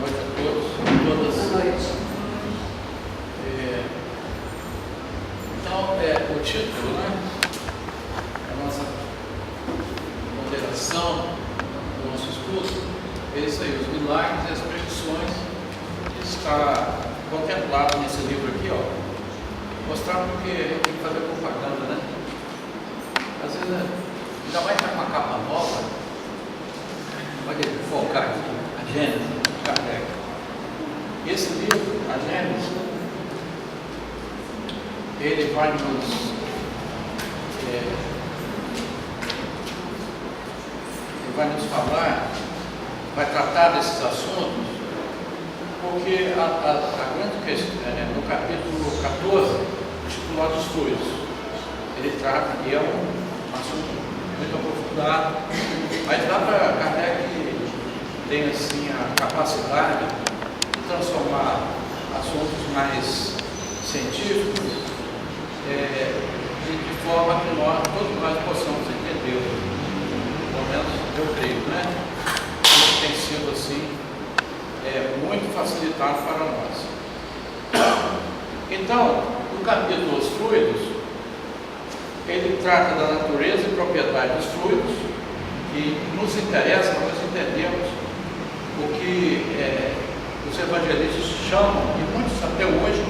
noite a todos e todas. Boa noite. Então, o título, né? A nossa moderação do nosso estudo é isso aí, os milagres e as predições que está contemplado nesse livro aqui, ó. Mostrar porque a gente tem que fazer propaganda, né? Às vezes, ainda mais estar com uma capa nova, pode focar aqui, a Gênesis, Kardec. Esse livro, a Gênesis, ele vai nos falar, vai tratar desses assuntos, porque a grande questão, no capítulo 14, intitulado Os Frutos, ele trata, e é um assunto muito aprofundado, mas dá para Kardec tem assim a capacidade de transformar assuntos mais científicos de forma que todos nós possamos entender, pelo menos eu creio, né? Tem sido assim muito facilitado para nós. Então, no capítulo Os Fluidos, ele trata da natureza e propriedade dos fluidos, e nos interessa nós entendemos o que os evangelistas chamam, e muitos até hoje,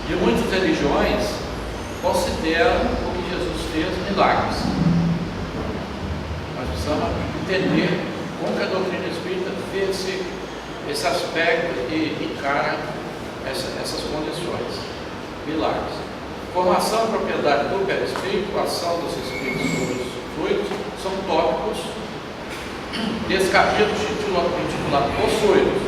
de muitas religiões, consideram o que Jesus fez milagres. Nós precisamos entender como que a doutrina espírita vê esse aspecto e encara essas condições. Milagres. Formação e propriedade do perispírito, ação dos espíritos sobre os fluidos, são tópicos desse capítulo intitulado Os Fluidos.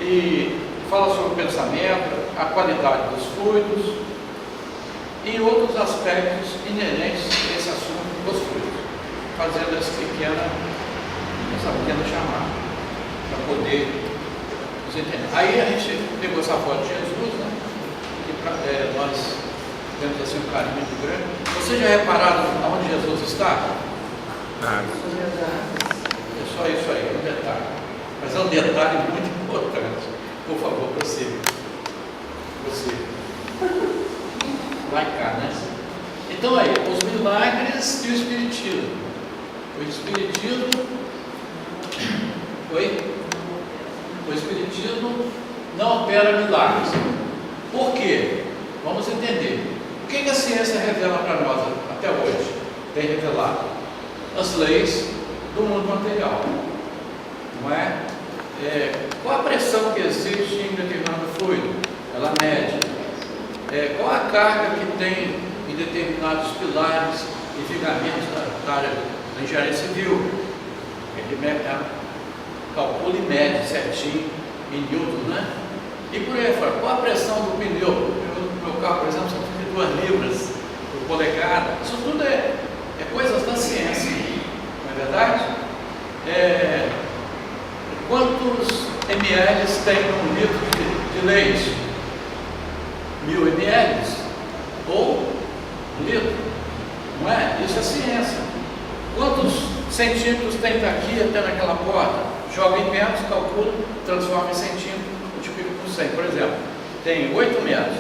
E fala sobre o pensamento, a qualidade dos fluidos e outros aspectos inerentes a esse assunto dos fluidos, fazendo essa pequena chamada, para poder nos entender. Aí a gente pegou essa foto de Jesus, né? Que nós temos assim um carinho muito grande. Vocês já repararam onde Jesus está? É só isso aí, é um detalhe. Mas é um detalhe muito importante. Por favor, prossiga. Vai cá, né? Então aí, os milagres e o Espiritismo. O Espiritismo. O Espiritismo não opera milagres. Por quê? Vamos entender. O que a ciência revela para nós até hoje? Tem revelado as leis do mundo material. Não é? Qual a pressão que existe em determinado fluido? Ela mede. Qual a carga que tem em determinados pilares e figamentos da área da engenharia civil? Ele calcula e mede certinho em Newton, né? E por aí fora. Qual a pressão do pneu? No meu carro, por exemplo, são 32 libras por polegada. Isso tudo é coisas da ciência, não é verdade? Quantos ml tem um litro de leite? 1000 ml ou um litro, não é? Isso é ciência. Quantos centímetros tem daqui até naquela porta? Joga em metros, calcula, transforma em centímetro, multiplica por 100. Por exemplo, tem 8 metros,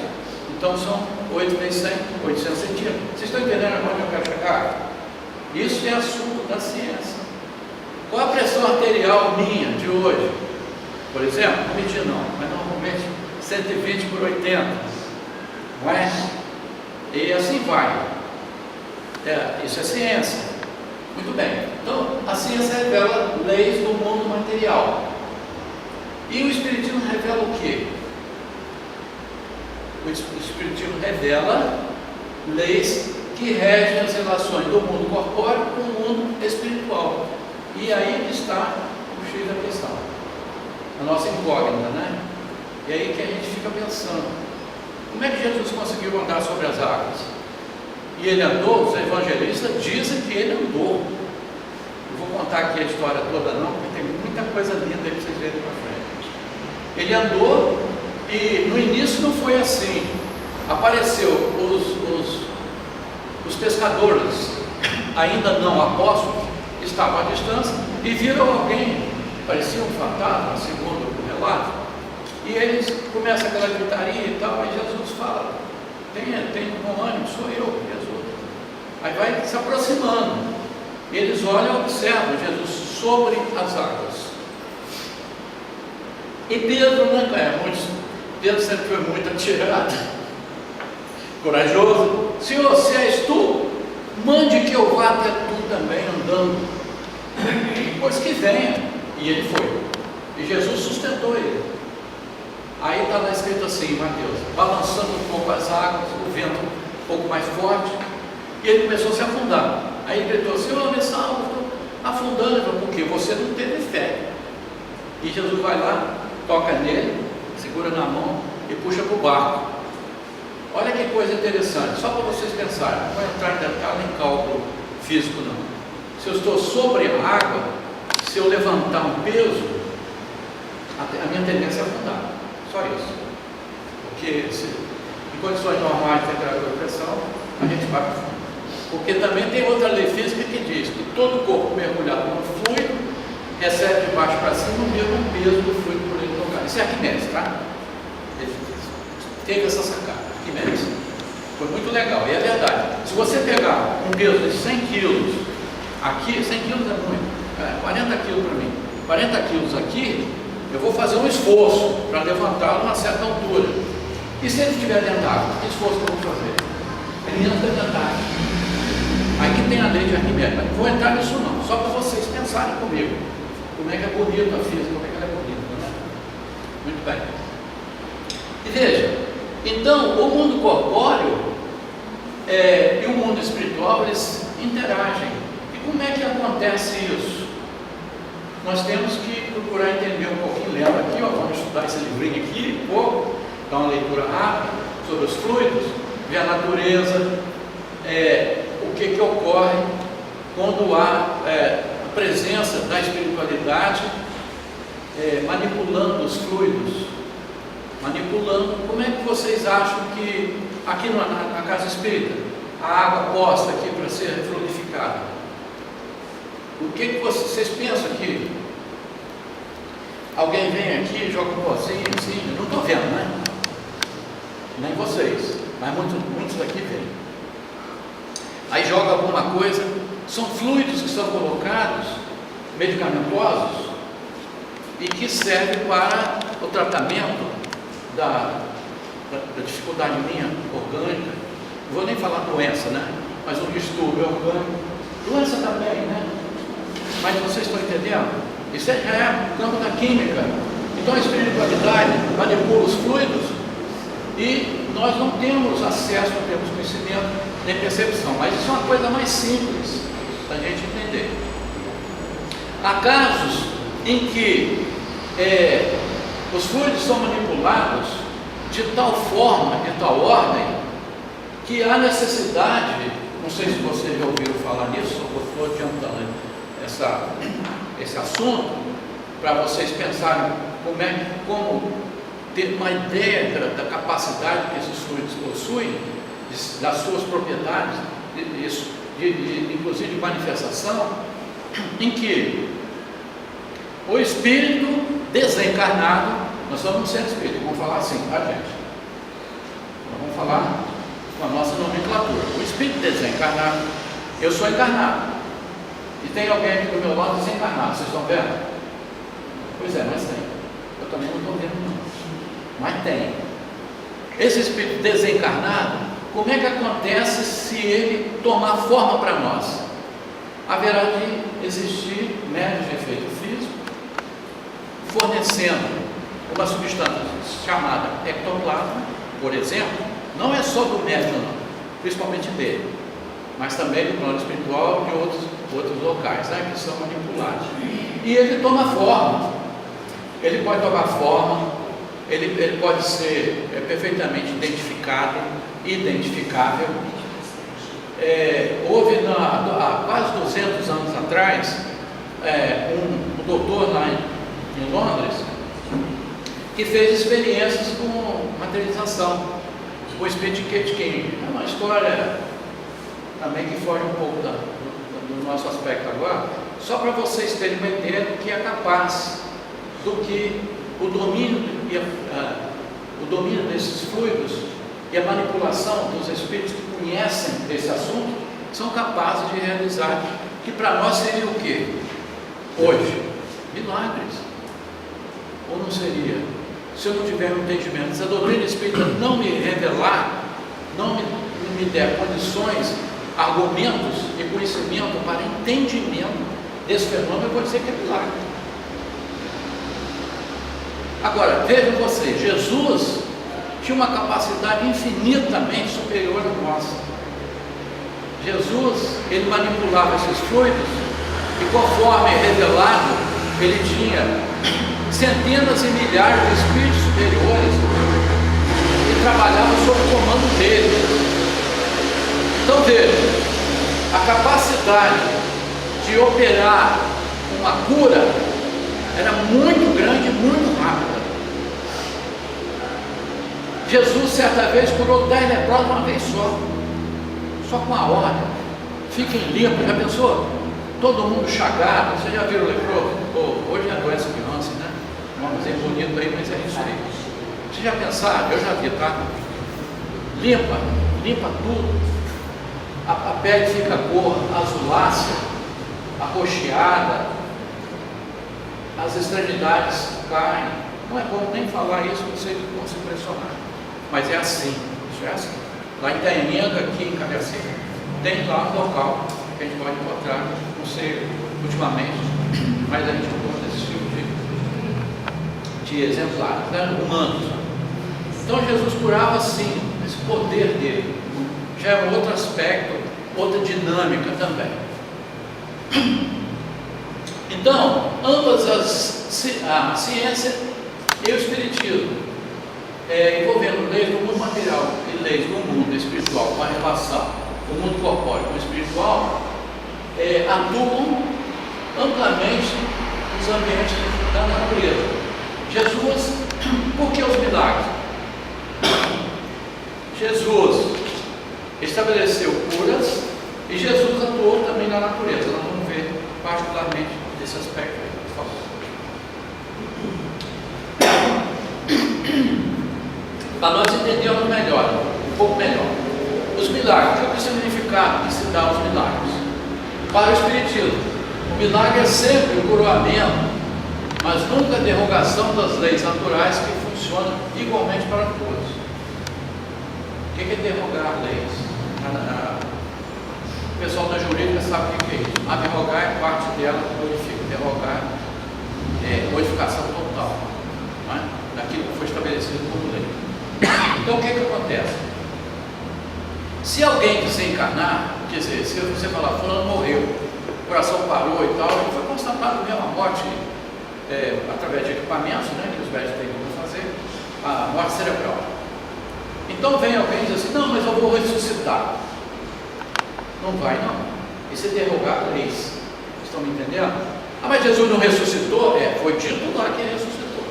então são 8 vezes 100, 800 centímetros. Vocês estão entendendo onde eu quero chegar? Isso é assunto da ciência. Qual a pressão arterial minha de hoje? Por exemplo, não medir não, mas normalmente 120 por 80, não é? E assim vai. Isso é ciência. Muito bem. Então, a ciência revela leis do mundo material. E o Espiritismo revela o quê? O Espiritismo revela leis que regem as relações do mundo corpóreo com o mundo espiritual. E aí está o X da questão, a nossa incógnita, né? E aí que a gente fica pensando, como é que Jesus conseguiu andar sobre as águas? E ele andou, os evangelistas dizem que ele andou. Não vou contar aqui a história toda não, porque tem muita coisa linda aí para vocês verem para frente. Ele andou e no início não foi assim. Apareceu os pescadores, ainda não apóstolos, estavam à distância e viram alguém parecia um fantasma, segundo o relato, e eles começam aquela gritaria e tal, aí Jesus fala, tem bom ânimo, sou eu, Jesus. Aí vai se aproximando, eles olham e observam Jesus sobre as águas. E Pedro, Pedro sempre foi muito atirado, corajoso. Senhor, se és tu, mande que eu vá até tu também andando, pois que venha. E ele foi, e Jesus sustentou ele. Aí está lá escrito assim, Mateus, balançando um pouco as águas, o vento um pouco mais forte, e ele começou a se afundar. Aí ele gritou, Senhor, me salva, estou afundando. Porque você não teve fé. E Jesus vai lá, toca nele, segura na mão e puxa para o barco. Olha que coisa interessante, só para vocês pensarem, não vou entrar em detalhe em cálculo físico não. Se eu estou sobre a água, se eu levantar um peso, a minha tendência é afundar, só isso. Porque em condições normais de temperatura e pressão, a gente vai para o fundo. Porque também tem outra lei física que diz que todo corpo mergulhado no fluido recebe de baixo para cima o mesmo peso do fluido por ele tocar. Isso é Arquimedes, tá? Ele teve essa sacada. Arquimedes. Foi muito legal, e é verdade. Se você pegar um peso de 100 quilos aqui, 100 quilos é muito, 40 quilos para mim, 40 quilos aqui, eu vou fazer um esforço para levantá-lo a uma certa altura. E se ele estiver dentro d'água, que esforço que eu vou fazer? Ele entra dentro d'água. Aí que tem a lei de Arquimedes, mas não vou entrar nisso não, só para vocês pensarem comigo. Como é que é bonito a física, como é que ela é bonita, né? Muito bem. E veja, então o mundo corpóreo e o mundo espiritual, eles interagem. E como é que acontece isso? Nós temos que procurar entender um pouquinho. Lembra aqui, ó, vamos estudar esse livrinho aqui, um pouco, dar uma leitura rápida sobre os fluidos, ver a natureza, o que ocorre quando há a presença da espiritualidade manipulando os fluidos, manipulando. Como é que vocês acham que aqui na casa espírita a água posta aqui para ser fluidificada? O que vocês pensam aqui? Alguém vem aqui, joga um pozinho assim, eu não estou vendo, né? Nem vocês, mas muitos daqui vêm. Aí joga alguma coisa, são fluidos que são colocados, medicamentosos, e que servem para o tratamento da dificuldade minha orgânica. Não vou nem falar doença, né? Mas um distúrbio orgânico, doença também, né? Mas vocês estão entendendo? Isso já é o campo da química. Então a espiritualidade manipula os fluidos e nós não temos acesso, não temos conhecimento nem percepção, mas isso é uma coisa mais simples da gente entender. Há casos em que os fluidos são manipulados de tal forma, de tal ordem, que há necessidade, não sei se vocês já ouviram falar nisso, eu estou adiantando esse assunto, para vocês pensarem como ter uma ideia da capacidade que esses fluidos possuem, das suas propriedades, inclusive de manifestação, em que o espírito desencarnado, nós somos um ser espírito, vamos falar assim, tá, gente? Nós vamos falar com a nossa nomenclatura. O espírito desencarnado, eu sou encarnado, e tem alguém aqui do meu lado desencarnado, vocês estão vendo? Pois é, mas tem. Eu também não estou vendo, não. Mas tem. Esse espírito desencarnado, como é que acontece se ele tomar forma para nós? Haverá de existir médios de efeito físico, fornecendo uma substância chamada ectoplasma, por exemplo. Não é só do médium, não, principalmente dele, mas também do plano espiritual e de outros locais, né, que são manipulados. E ele toma forma. Ele pode tomar forma, ele pode ser perfeitamente identificável. Houve há quase 200 anos atrás um doutor lá em Londres que fez experiências com materialização, o espírito de Kate King. É uma história também que foge um pouco do no nosso aspecto agora, só para vocês terem uma ideia do que é capaz, do que o domínio desses fluidos e a manipulação dos espíritos que conhecem esse assunto são capazes de realizar, que para nós seria o quê? Hoje, milagres. Ou não seria? Se eu não tiver um entendimento, se a doutrina espírita não me revelar, não me der condições, argumentos e conhecimento para entendimento desse fenômeno, eu vou dizer que é milagre. Agora, vejam vocês, Jesus tinha uma capacidade infinitamente superior à nossa. Jesus, ele manipulava esses fluidos e, conforme revelado, ele tinha centenas e milhares de espíritos superiores que trabalhavam sob o comando dele. Então veja, a capacidade de operar uma cura era muito grande e muito rápida. Jesus certa vez curou 10 leprosos uma vez só com a ordem: fiquem limpos. Já pensou? Todo mundo chagado. Você já viu o leproso? Hoje é doença que lança, né? Um nomezinho bonito aí, mas é isso aí. Você já pensaram? Eu já vi, tá? Limpa tudo. A pele fica cor azulácea, arroxeada, as extremidades caem. Não é bom nem falar isso, vocês vão se impressionar. Mas é assim, isso é assim. Lá em Tainenga, aqui em Cariacica, tem lá um local que a gente pode encontrar, não sei ultimamente, mas a gente encontra esse tipo de exemplares, né, humanos. Então Jesus curava assim, esse poder dele. Já é um outro aspecto, outra dinâmica também. Então, ambas a ciência e o espiritismo, envolvendo leis do mundo material e leis do mundo espiritual, com a relação do mundo corpóreo com o espiritual, atuam amplamente nos ambientes da natureza. Jesus, por que os milagres? Jesus estabeleceu curas e Jesus atuou também na natureza. Nós vamos ver particularmente desse aspecto aí, por favor. Para nós entendermos melhor, um pouco melhor, os milagres. O que é o significado de se dar os milagres? Para o espiritismo, o milagre é sempre o coroamento, mas nunca a derrogação das leis naturais que funcionam igualmente para todos. O que é derrogar leis? O pessoal da jurídica sabe o que é isso. A derrogar é parte dela que modifica. Derrogar é modificação total, não é? Daquilo que foi estabelecido como lei. Então o que acontece? Se alguém desencarnar, quer dizer, se você falar, fulano morreu, o coração parou e tal, ele foi constatado mesmo a morte através de equipamentos, né, que os médicos têm como fazer, a morte cerebral. Então vem alguém e diz assim: não, mas eu vou ressuscitar. Não vai não. Isso é derrogar leis. Vocês estão me entendendo? Ah, mas Jesus não ressuscitou? Foi dito lá que ele ressuscitou.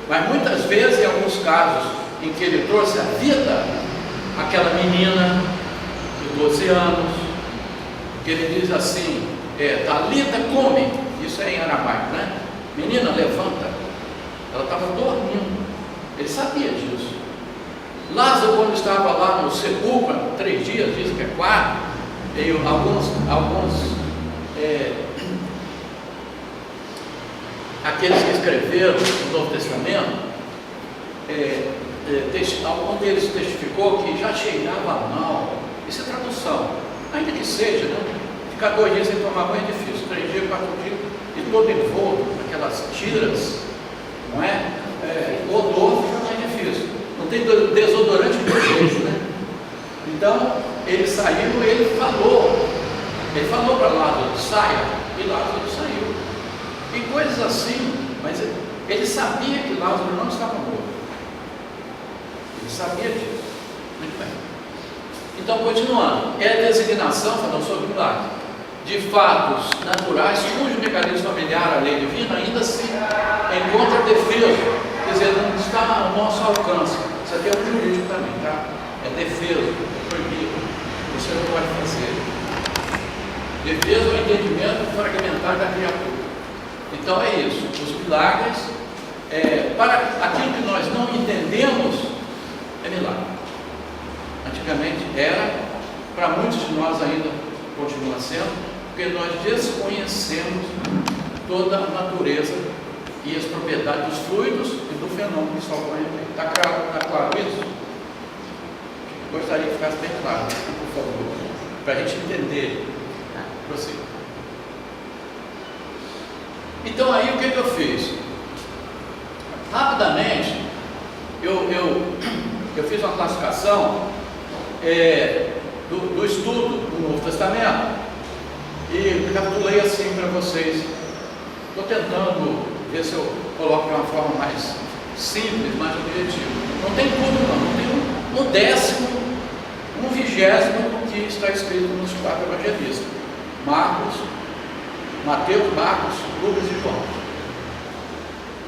Mas muitas vezes, em alguns casos em que ele trouxe a vida, aquela menina de 12 anos, que ele diz assim, Talita come, isso é em aramaico, né? Menina, levanta. Ela estava dormindo. Ele sabia disso. Lázaro, quando estava lá no sepulcro, 3 dias, dizem que é 4, e aqueles que escreveram o Novo Testamento, algum deles testificou que já cheirava mal. Isso é tradução, ainda que seja, né? Ficar 2 dias sem tomar banho é difícil, 3 dias, 4 dias, e todo envolto, aquelas tiras, não é? O odor fica mais difícil. Não tem desodorante de jeito, né? Então, ele saiu e ele falou para Lázaro: saia, e Lázaro saiu. E coisas assim, mas ele sabia que Lázaro não estava morto. Ele sabia disso. Muito bem. Então, continuando, é a designação, falando sobre milagre, de fatos naturais cujo mecanismo familiar, a lei divina, ainda se encontra defeso, quer dizer, não está ao nosso alcance. Isso aqui é o jurídico também, tá? É defeso, é proibido, você não pode fazer. defesa ou entendimento fragmentar da criatura. Então é isso, os milagres, para aquilo que nós não entendemos, é milagre. Antigamente era, para muitos de nós ainda continua sendo, porque nós desconhecemos toda a natureza e as propriedades dos fluidos e do fenômeno que está ocorrendo. Está claro isso? Gostaria que ficasse bem claro, por favor, para a gente entender. Prossiga. Então aí o que eu fiz? Rapidamente, eu fiz uma classificação do estudo do Novo Testamento e recapitulei assim para vocês. Estou tentando ver se eu coloco de uma forma mais simples, mais objetiva. Não tem tudo não tem um décimo, um vigésimo do que está escrito nos 4 evangelistas: Mateus, Marcos, Lucas e João.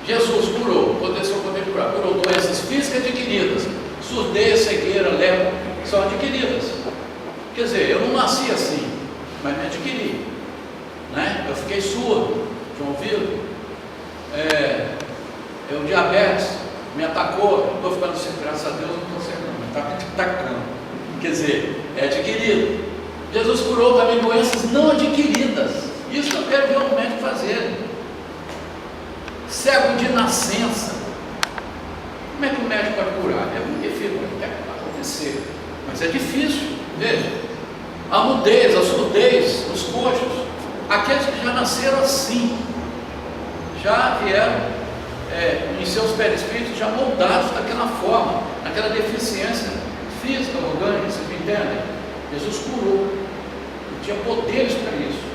Jesus curou, poder curar, curou doenças físicas adquiridas, surdez, cegueira, lepra, são adquiridas. Quer dizer, eu não nasci assim, mas me adquiri, né? Eu fiquei surdo, de ouvido, o diabetes me atacou, estou ficando assim, graças a Deus não estou sendo, mas está me atacando. Quer dizer, é adquirido. Jesus curou também doenças não adquiridas. Isso que eu quero ver o médico fazer. Cego de nascença. Como é que o médico vai curar? É muito difícil, vai acontecer. Mas é difícil, veja. A mudez, a surdez, os coxos, aqueles que já nasceram assim, já vieram em seus perispíritos já moldados daquela forma, naquela deficiência física, orgânica, vocês me entendem? Jesus curou, ele tinha poderes para isso.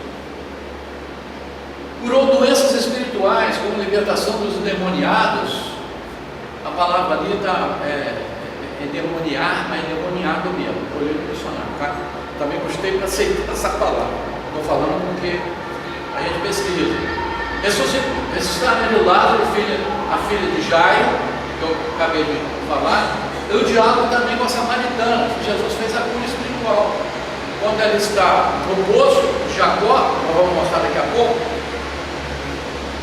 Curou doenças espirituais, como libertação dos endemoniados. A palavra ali está endemoniar, mas endemoniado mesmo. Olhei no dicionário, tá? Também gostei para aceitar essa palavra. Estou falando porque a gente pesquisa. Ressuscitar de Lázaro, a filha de Jairo, que eu acabei de falar, e o diálogo também com a samaritana, que Jesus fez a cura espiritual. Quando ela está no poço de Jacó, nós vamos mostrar daqui a pouco,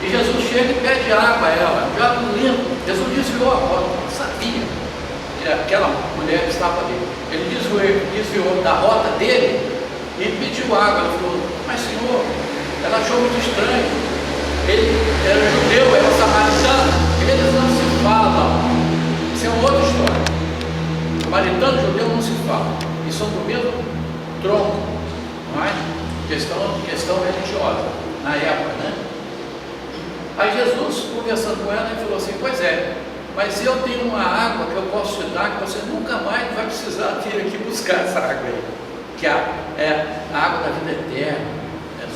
e Jesus chega e pede água a ela, um diálogo limpo. Jesus desviou a rota, sabia que aquela mulher estava ali. Ele desviou da rota dele e pediu água. Ela falou: mas Senhor, ela achou muito estranho. Ele era judeu, era samaritano, eles não se falam. Isso é uma outra história. Samaritano e judeu não se falam, e são do mesmo tronco, não é? Questão religiosa, na época, né? Aí Jesus, conversando com ela, ele falou assim: pois é, mas eu tenho uma água que eu posso te dar, que você nunca mais vai precisar vir aqui buscar essa água aí, que é a água da vida eterna,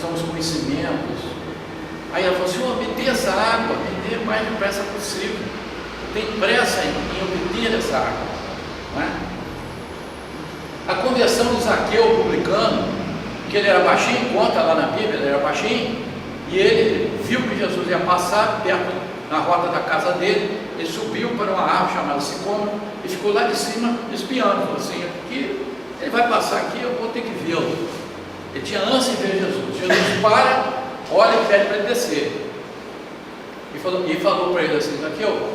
são os conhecimentos. Aí ela falou: Senhor, me dê essa água, me dê mais depressa possível. Tem pressa em obter essa água, não é? A conversão de Zaqueu, o publicano, que ele era baixinho, conta lá na Bíblia, ele era baixinho, e ele viu que Jesus ia passar perto, na rota da casa dele. Ele subiu para uma árvore chamada Sicômoro e ficou lá de cima espiando. Falou assim: aqui, ele vai passar aqui, eu vou ter que vê-lo. Ele tinha ânsia de ver Jesus. Jesus para, olha e pede para ele descer. E falou para ele assim: Zaqueu,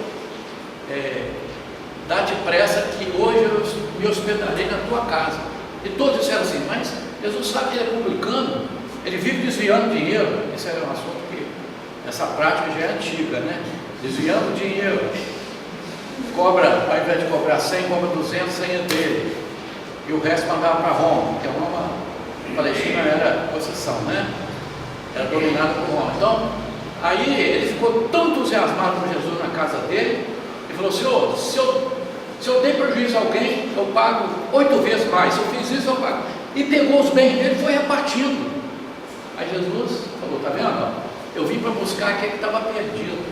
dá-te pressa que hoje eu me hospedarei na tua casa. E todos disseram assim: mas Jesus sabe que ele é publicano, ele vive desviando dinheiro. Esse era um assunto que, essa prática já é antiga, né? Desviando dinheiro, cobra, ao invés de cobrar 100, cobra 200, 100 é dele, e o resto mandava para Roma, porque Roma, a Palestina era possessão, né? Era dominada por Roma. Então, aí ele ficou tão entusiasmado com Jesus na casa dele, e falou: Senhor, se eu dei prejuízo a alguém, eu pago 8 vezes mais. Se eu fiz isso, eu pago. E pegou os bens dele e foi repartindo. Aí Jesus falou: tá vendo? Eu vim para buscar aquele que estava perdido.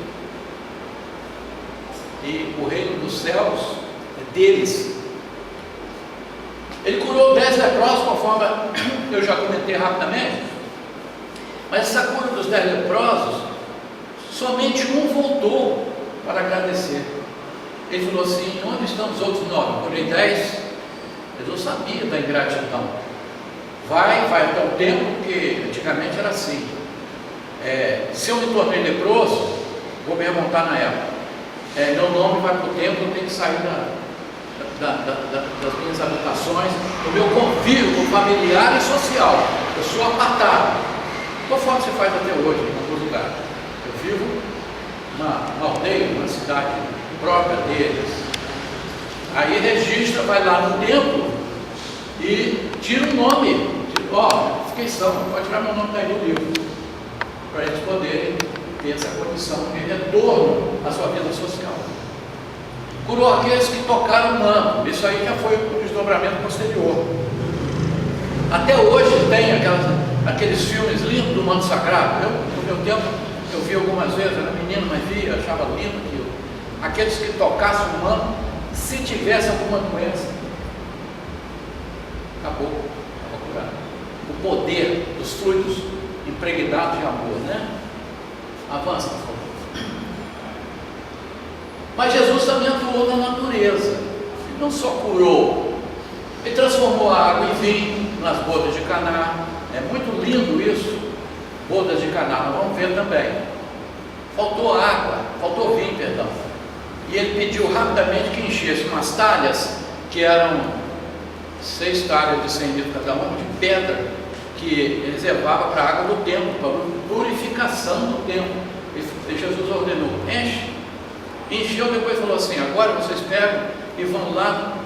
E o reino dos céus é deles. Ele curou 10 leprosos, conforme eu já comentei rapidamente. Mas essa cura dos 10 leprosos, somente um voltou para agradecer. Ele falou assim: onde estão os outros 9? Curei 10. Jesus sabia da ingratidão. vai até o templo, porque antigamente era assim. Se eu me tornei leproso, vou me remontar na época. Meu nome vai para o templo, eu tenho que sair das minhas habitações, do meu convívio familiar e social. Eu sou apartado. Conforme se faz até hoje em alguns lugares. Eu vivo numa aldeia, numa cidade própria deles. Aí registra, vai lá no templo e tira um nome. Fiquei são, pode tirar meu nome daí do livro, para eles poderem ter essa condição de retorno à sua vida social. Curou aqueles que tocaram o manto. Isso aí já foi o desdobramento posterior. Até hoje tem aqueles filmes lindos do manto sagrado. No meu tempo, eu vi algumas vezes, era menino, mas via, achava lindo aquilo. Aqueles que tocassem o manto, se tivesse alguma doença, acabou curado. O poder dos fluidos impregnados de amor, né? Avança, por favor. Mas Jesus também atuou na natureza. Ele não só curou, ele transformou a água em vinho nas bodas de Caná. É muito lindo isso, bodas de Caná, nós vamos ver também. Faltou vinho, perdão. E ele pediu rapidamente que enchesse umas talhas, que eram 6 talhas de 100 litros cada uma, de pedra, que ele reservava para a água do templo, para a purificação do templo. E Jesus ordenou: encheu, depois falou assim: agora vocês pegam e vão lá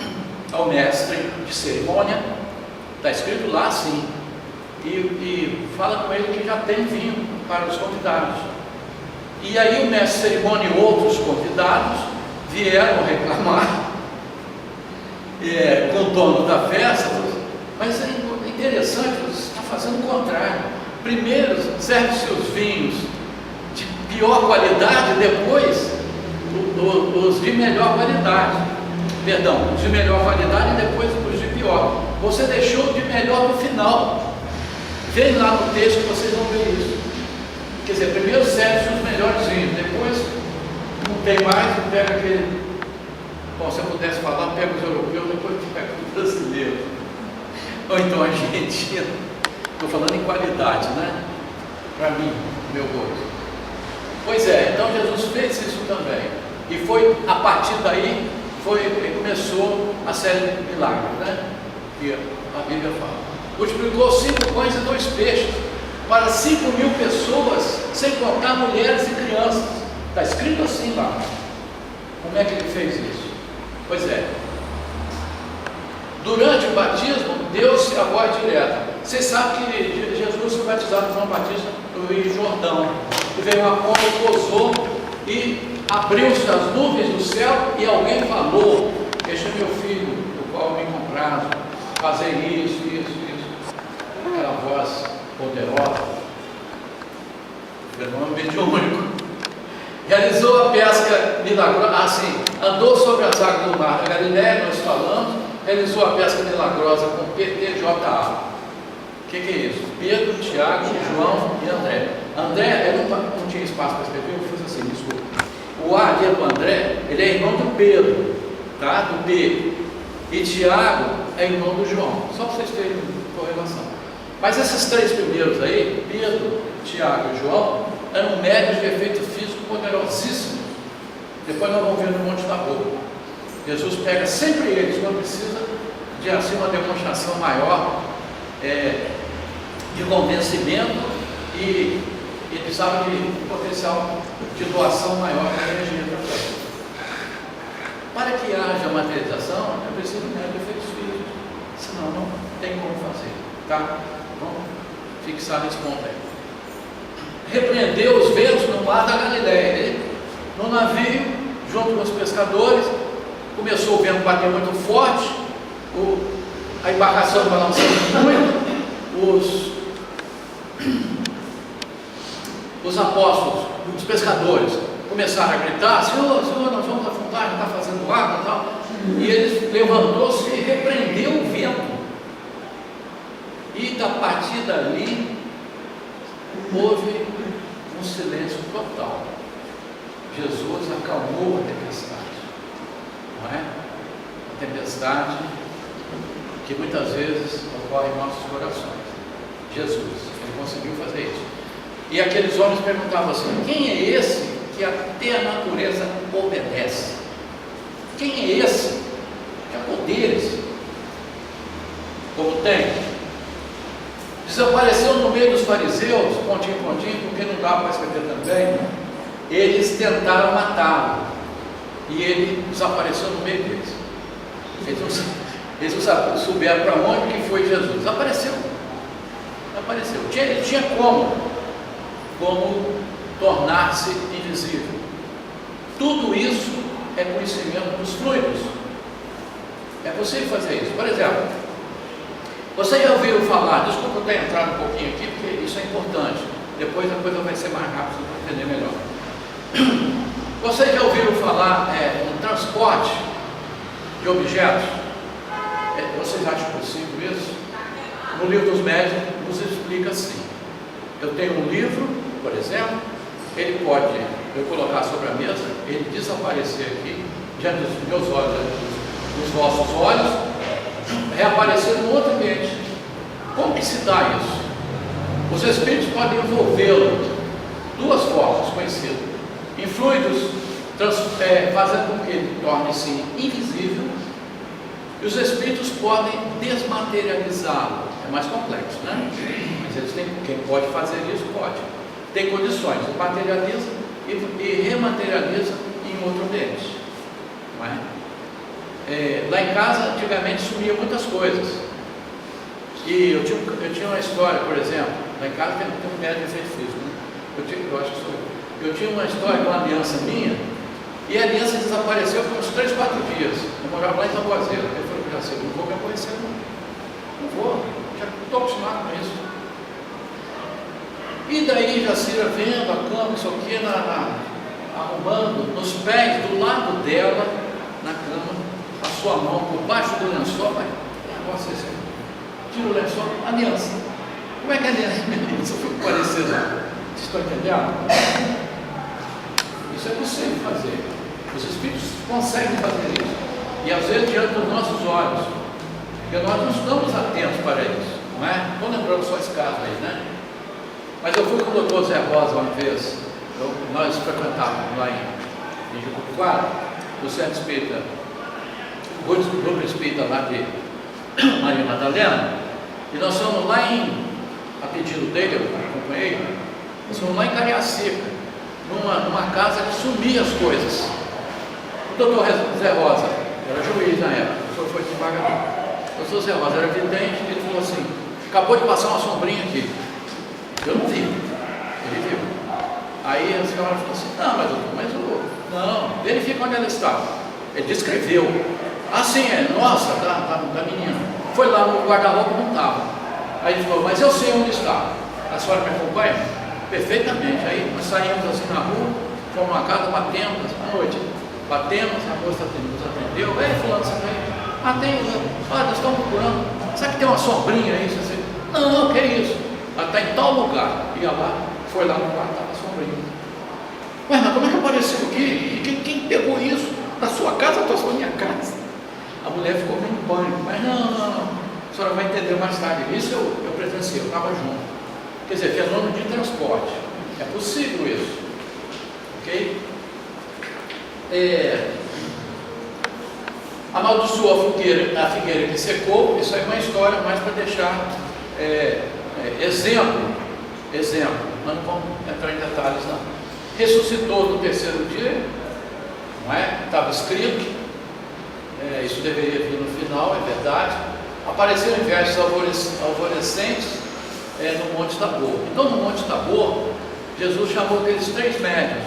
ao mestre de cerimônia, está escrito lá assim, e fala com ele que já tem vinho para os convidados. E aí o mestre de cerimônia e outros convidados vieram reclamar com o dono da festa, mas é interessante, você está fazendo o contrário. Primeiro serve-se os vinhos de pior qualidade, depois os de melhor qualidade. Perdão, os de melhor qualidade e depois os de pior. Você deixou de melhor no final. Vem lá no texto que vocês vão ver isso. Quer dizer, primeiro serve-se os melhores vinhos, depois não tem mais, pega aquele. Bom, se eu pudesse falar, pega os europeus, depois pega os brasileiros. Ou então a Argentina. Estou falando em qualidade, né? Para mim, meu gosto. Pois é, então Jesus fez isso também. E foi, a partir daí, começou a série de milagres, né? Que a Bíblia fala. Multiplicou 5 pães e 2 peixes para 5.000 pessoas, sem contar mulheres e crianças. Está escrito assim lá. Como é que ele fez isso? Pois é. Durante o batismo, deu-se a voz direta. Vocês sabem que Jesus foi batizado por João Batista no Rio Jordão. E veio uma pomba, pousou e abriu-se as nuvens do céu e alguém falou: este é meu filho, do qual me compraram, fazer isso. Aquela voz poderosa, fenômeno mediúnico. Realizou a pesca milagrosa, assim, andou sobre as águas do mar da Galileia, nós falamos, realizou a pesca milagrosa com PTJA. O que é isso? Pedro, Tiago, João e André. André, ele não tinha espaço para escrever, eu fiz assim, desculpa. O A ali é do André, ele é irmão do Pedro, tá? Do B. E Tiago é irmão do João, só para vocês terem correlação. Mas esses 3 primeiros aí, Pedro, Tiago e João, eram médios de efeito físico poderosíssimos. Depois nós vamos ver no Monte Tabor. Jesus pega sempre eles quando precisa de assim uma demonstração maior de convencimento e precisava de potencial de doação maior da energia também. Para que haja materialização, é preciso de efeitos físicos, senão não tem como fazer. Tá? Vamos fixar nesse ponto aí. Repreendeu os ventos no mar da Galileia. Ele, no navio, junto com os pescadores, começou o vento a bater muito forte, a embarcação balançando muito, os apóstolos, os pescadores, começaram a gritar: Senhor, nós vamos afundar, já está fazendo água e tal. E ele levantou-se e repreendeu o vento. E a partir dali, houve um silêncio total. Jesus acalmou a tempestade, não é? A tempestade que muitas vezes ocorre em nossos corações. Jesus, ele conseguiu fazer isso. E aqueles homens perguntavam assim: quem é esse que até a natureza obedece? Quem é esse que há poderes como tem? Desapareceu no meio dos fariseus, pontinho, porque não dá para escrever também. Eles tentaram matá-lo e ele desapareceu no meio deles. Eles não souberam para onde que foi Jesus. Desapareceu. Ele tinha como tornar-se invisível. Tudo isso é conhecimento dos fluidos. É possível fazer isso. Por exemplo, você já ouviu falar, desculpa eu ter entrado um pouquinho aqui, porque isso é importante. Depois a coisa vai ser mais rápida para entender melhor. Vocês já ouviram falar no transporte de objetos? Vocês acham possível isso? No livro dos médios nos explica assim. Eu tenho um livro, por exemplo, ele pode, eu colocar sobre a mesa, ele desaparecer aqui, diante dos meus olhos, dos vossos olhos, reaparecer no outro ambiente. Como que se dá isso? Os espíritos podem envolvê-lo duas formas conhecidas: em fluidos, fazendo com que ele torne-se invisível, e os espíritos podem desmaterializá-lo. É mais complexo, né? Mas eles têm, quem pode fazer isso pode. Tem condições, materializa e rematerializa em outro ambiente. Não é? Lá em casa, antigamente, sumia muitas coisas. E eu tinha uma história, por exemplo, lá em casa tem um médico de efeito físico, né? Eu acho que sou eu. Eu tinha uma história com uma aliança minha, e a aliança desapareceu por uns 3, 4 dias. Eu morava lá em Tamboazeira. Eu falei para você: não vou me aborrecer, não vou, já estou acostumado com isso. E daí Jacira vendo a cama, isso aqui, arrumando, nos pés, do lado dela, na cama, a sua mão por baixo do lençol, negócio assim, tira o lençol, aliança. Como é que é aliança? Isso foi parecendo. Vocês estão entendendo? Isso é possível fazer. Os espíritos conseguem fazer isso. E às vezes diante dos nossos olhos. Porque nós não estamos atentos para isso. Não é? Estou lembrando só esse caso aí, né? Mas eu fui com o doutor Zé Rosa uma vez. Nós frequentávamos lá em Jucutuara, do Centro Espírita, o grupo espírita lá de Maria Madalena. E nós fomos lá a pedido dele, eu acompanhei, nós fomos lá em Cariacica, numa casa que sumia as coisas. O doutor Zé Rosa era juiz na época, o senhor foi desembargador. O doutor Zé Rosa era vidente, ele falou assim: acabou de passar uma sombrinha aqui. Eu não vi, ele viu. Aí a senhora falou assim: não, mas não, verifica onde ela estava. Ele descreveu. Ah, sim, nossa, da menina. Foi lá no guarda-roupa, não estava. Aí ele falou: mas eu sei onde está. A senhora me acompanha? Perfeitamente. Aí nós saímos assim na rua, fomos na casa, batemos à noite. Batemos, a moça nos atendeu. Ei, fulano, você tá aí? Ah, tem, nós estamos procurando. Sabe que tem uma sombrinha aí? Você... Não, que é isso? Ela está em tal lugar. Ia lá, foi lá no quarto, estava a sombrinha. Ué, mas como é que apareceu aqui? E quem pegou isso? Na sua casa, eu estou na minha casa. A mulher ficou com um pânico. Mas não. A senhora vai entender mais tarde. Isso eu presenciei, eu estava junto. Quer dizer, fenômeno de transporte. É possível isso. Ok? Amaldiçoou a figueira que secou. Isso aí é uma história mais para deixar exemplo. Mas não vamos entrar em detalhes não. Ressuscitou no terceiro dia, não é? Estava escrito. Isso deveria vir no final, é verdade. Apareceram em versos alvorecentes no Monte Tabor. Então, no Monte Tabor, Jesus chamou aqueles 3 médios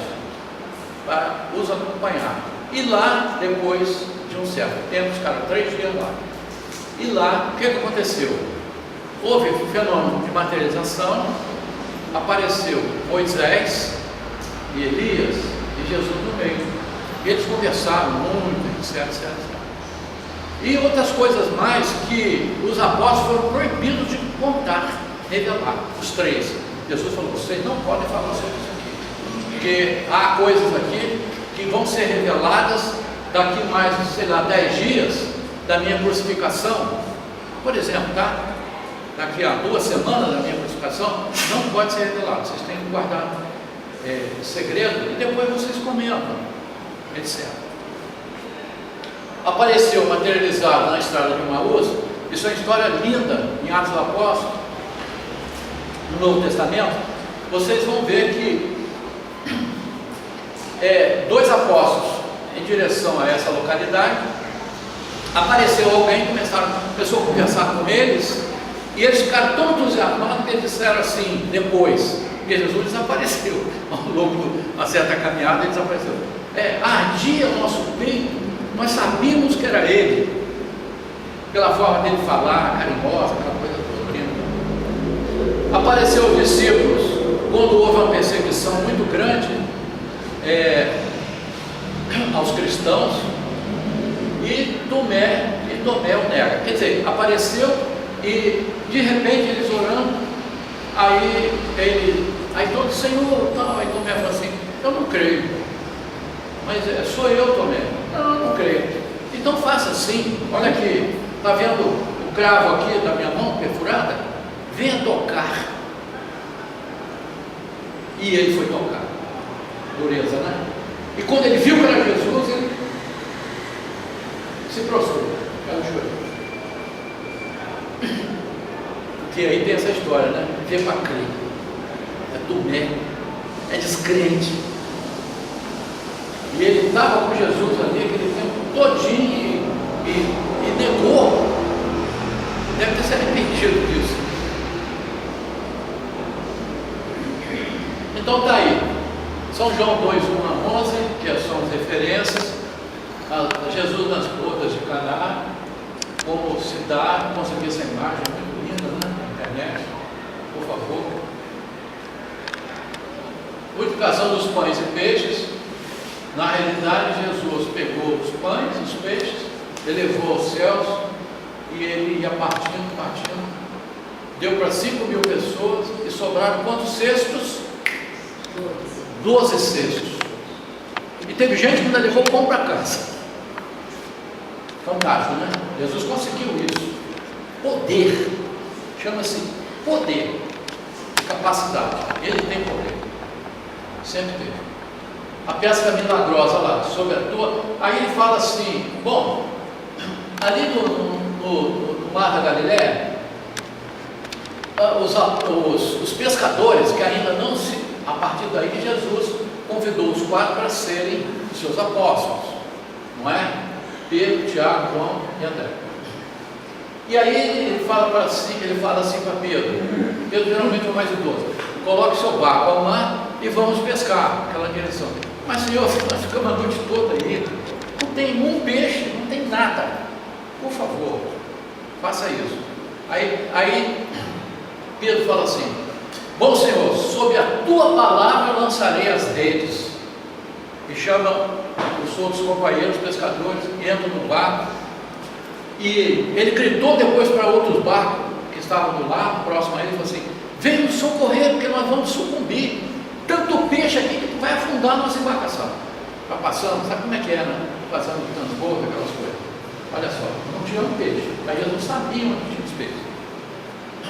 para os acompanhar. E lá, depois de um certo tempo, ficaram 3 dias lá. E lá, o que aconteceu? Houve um fenômeno de materialização. Apareceu Moisés e Elias e Jesus no meio. E eles conversaram muito, etc. E outras coisas mais que os apóstolos foram proibidos de contar, revelar, os 3. Jesus falou: vocês não podem falar sobre isso aqui, porque há coisas aqui que vão ser reveladas daqui mais, sei lá, 10 dias da minha crucificação, Por exemplo, tá? Daqui a 2 semanas da minha crucificação, não pode ser revelado. Vocês têm que guardar segredo e depois vocês comentam, etc. Apareceu materializado na estrada de Emaús. Isso é uma história linda em Atos dos Apóstolos, no Novo Testamento. Vocês vão ver que 2 apóstolos em direção a essa localidade, apareceu alguém, começou a conversar com eles, e eles ficaram tão entusiasmados que eles disseram assim, depois, porque Jesus desapareceu, ao longo de uma certa caminhada ele desapareceu, ardia o nosso peito, nós sabíamos que era ele, pela forma dele falar, carinhosa, aquela coisa toda. Apareceu os discípulos, quando houve uma perseguição muito grande aos cristãos, e Tomé o nega. Quer dizer, apareceu e de repente eles orando, aí todo Senhor, tal, aí Tomé falou assim, eu não creio, mas sou eu, Tomé, não creio. Então faça assim, olha aqui, está vendo o cravo aqui da minha mão perfurada? Venha tocar. E ele foi tocar. Dureza, né? E quando ele viu que era Jesus, ele se prostrou, caiu no joelho. Porque aí tem essa história, né? Vê para crer. É Tomé, é descrente. E ele estava com Jesus ali aquele tempo todinho e negou. Deve ter se arrependido disso. Então está aí. São João 2, 1 a 11, que são as referências a Jesus nas bodas de Caná, como se dá, consegui essa imagem muito linda, né, na internet, por favor. Multiplicação dos pães e peixes. Na realidade, Jesus pegou os pães e os peixes, elevou aos céus, e ele ia partindo, deu para 5.000 pessoas, e sobraram quantos cestos? 12 cestos. E teve gente que ainda levou pão para casa. Fantástico, né? Jesus conseguiu isso. Poder, chama-se poder, capacidade. Ele tem poder, sempre teve. A pesca milagrosa lá, sobre a tua. Aí ele fala assim: bom, ali no Mar da Galileia, os pescadores que ainda não se. A partir daí, Jesus convidou os 4 para serem os seus apóstolos, não é? Pedro, Tiago, João e André. E aí ele fala assim para Pedro. Pedro geralmente é o mais idoso: coloque seu barco ao mar e vamos pescar naquela direção. Mas Senhor, nós ficamos a noite toda aí, não tem um peixe, não tem nada. Por favor, faça isso. Aí Pedro fala assim: bom Senhor, sob a tua palavra eu lançarei as redes. E chama os outros companheiros pescadores, entram no barco, e ele gritou depois para outros barcos que estavam do lado, próximo a ele, falou assim: vem nos socorrer, porque nós vamos sucumbir. Tanto peixe aqui que tu vai afundar a nossa embarcação. Vai passando, sabe como é que é, né? Passando no transbordo, aquelas coisas. Olha só, não tinha um peixe, aí eles não sabiam onde tinha os peixes.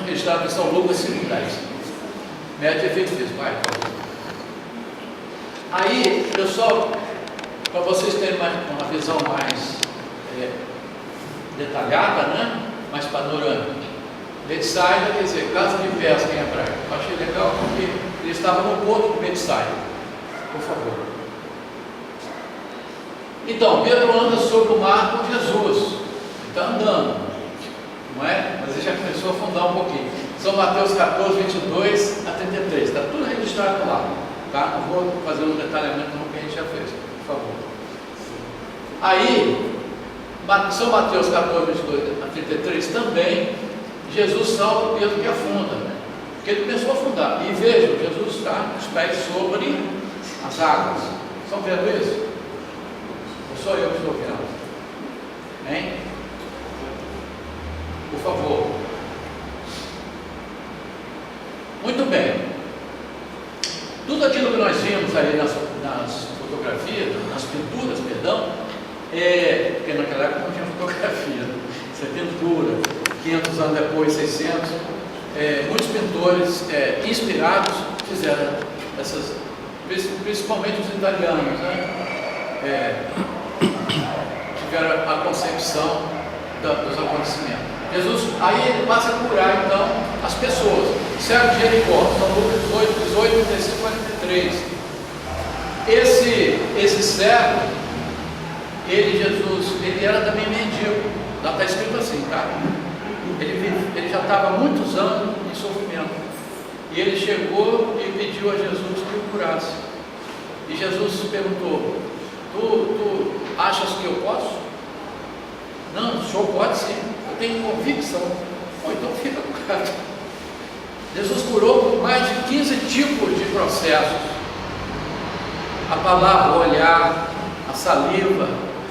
Eles estavam em São Lucas 5:10. Médio efeito fez, vai. Aí, pessoal, para vocês terem uma visão mais detalhada, né? Mais panorâmica. Betsaida, quer dizer, casa de pesca em hebraico. Eu achei legal porque ele estava no porto de Betsaida. Por favor. Então, Pedro anda sobre o mar com Jesus. Está andando, não é? Mas ele já começou a afundar um pouquinho. São Mateus 14, 22 a 33. Está tudo registrado lá. Tá? Não vou fazer um detalhamento no que a gente já fez, por favor. Aí, São Mateus 14, 22 a 33 também. Jesus salva Pedro que afunda, né? Porque ele começou a afundar. E vejam, Jesus está com os pés sobre as águas. Estão vendo isso? Ou só eu que estou vendo? Hein? Por favor. Muito bem. Tudo aquilo que nós vimos aí nas fotografias, nas pinturas, perdão, porque naquela época não tinha fotografia, isso é pintura, 500 anos depois, 600, muitos pintores inspirados fizeram essas, principalmente os italianos, né? Tiveram a concepção dos acontecimentos. Jesus, aí ele passa a curar então as pessoas. Servo de Jericó, São Lucas 18, 35, 43. Esse servo, ele era também mendigo. Lá está escrito assim, tá? Ele já estava há muitos anos em sofrimento. E ele chegou e pediu a Jesus que o curasse. E Jesus perguntou: Tu achas que eu posso? Não, o senhor pode sim, eu tenho convicção. Então fica curado. Jesus curou mais de 15 tipos de processos. A palavra, o olhar, a saliva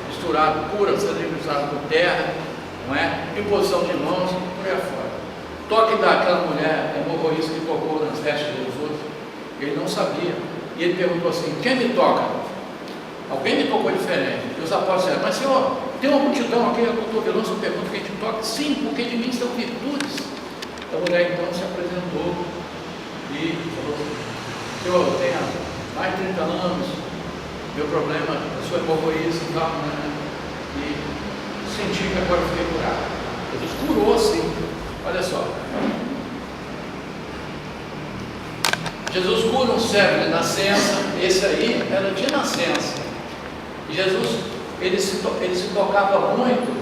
misturada, pura saliva misturada com terra, não é? Imposição de mãos, por aí afora. Toque daquela mulher hemorroísta que tocou nas vestes de Jesus, ele não sabia. E ele perguntou assim: quem me toca? Alguém me tocou diferente. E os apóstolos disseram: mas Senhor, tem uma multidão aqui, eu estou vendo, você pergunta quem te toca? Sim, porque de mim estão virtudes. A mulher então se apresentou e falou: Senhor, eu tenho mais de 30 anos, meu problema, eu sou hemorroísta e tal, né? E senti que agora eu fiquei curado. Jesus curou sim. Olha só, Jesus cura um cego de nascença. Esse aí era de nascença. E Jesus, ele se tocava muito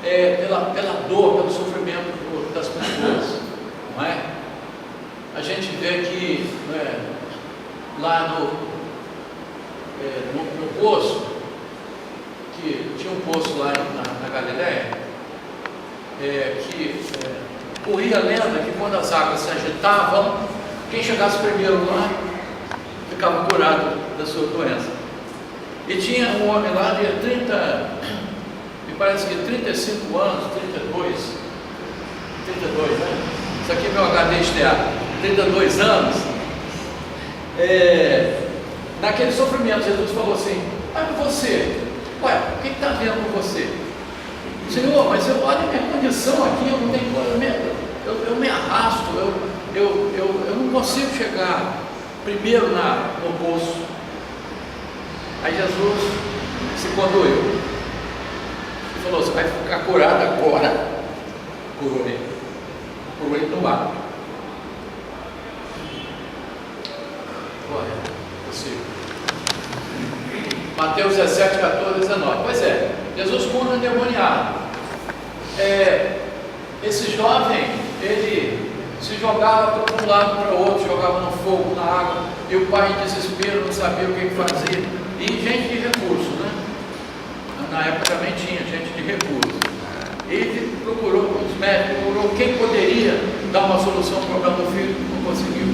pela dor, pelo sofrimento das pessoas, não é? A gente vê que lá no poço, que tinha um poço lá na Galileia, corria a lenda que quando as águas se agitavam, quem chegasse primeiro lá ficava curado da sua doença. E tinha um homem lá de 30, me parece que 35 anos, 32, né? Isso aqui é meu HD externo, 32 anos. Naquele sofrimento, Jesus falou assim: mas você, o que está vendo com você? Senhor, mas olha a minha condição aqui, eu não tenho, eu me arrasto, eu não consigo chegar primeiro no poço. Aí Jesus se condoeu e falou: você vai ficar curado agora. Curou ele no ar. Olha, possível. Mateus 17, 14, 19. Pois é, Jesus cura um endemoniado. Esse jovem, ele se jogava para um lado para o outro, jogava no fogo, na água, e o pai em desespero não sabia o que fazia. E gente de recurso, né? Na época também tinha gente de recurso. Ele procurou os médicos, procurou quem poderia dar uma solução ao problema do filho, não conseguiu.